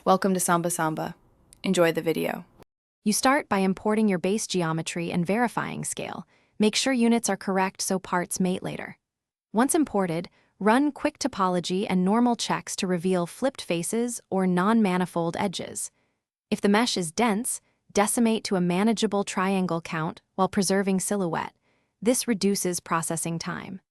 Welcome to Samba Samba. Enjoy the video. You start by importing your base geometry and verifying scale. Make sure units are correct so parts mate later. Once imported, run quick topology and normal checks to reveal flipped faces or non-manifold edges. If the mesh is dense, decimate to a manageable triangle count while preserving silhouette. This reduces processing time.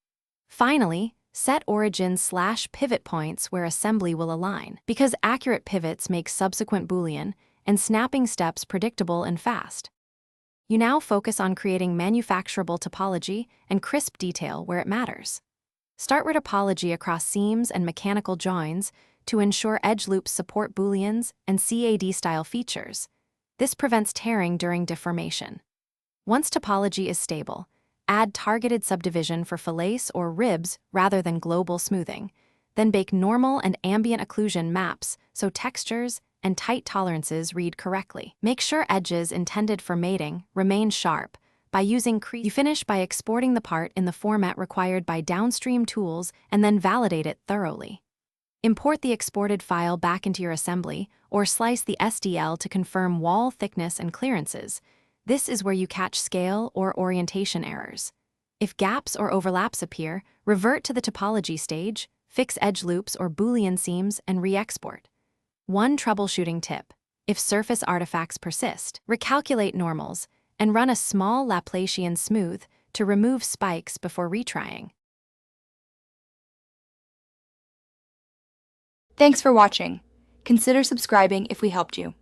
Finally, set origin/pivot points where assembly will align, because accurate pivots make subsequent Boolean and snapping steps predictable and fast. You now focus on creating manufacturable topology and crisp detail where it matters. Start with topology across seams and mechanical joins to ensure edge loops support Booleans and CAD-style features. This prevents tearing during deformation. Once topology is stable, add targeted subdivision for fillets or ribs rather than global smoothing. Then bake normal and ambient occlusion maps so textures and tight tolerances read correctly. Make sure edges intended for mating remain sharp by using crease. You finish by exporting the part in the format required by downstream tools and then validate it thoroughly. Import the exported file back into your assembly or slice the SDL to confirm wall thickness and clearances. This is where you catch scale or orientation errors. If gaps or overlaps appear, revert to the topology stage, fix edge loops or Boolean seams, and re-export. One troubleshooting tip: if surface artifacts persist, recalculate normals and run a small Laplacian smooth to remove spikes before retrying. Thanks for watching. Consider subscribing if we helped you.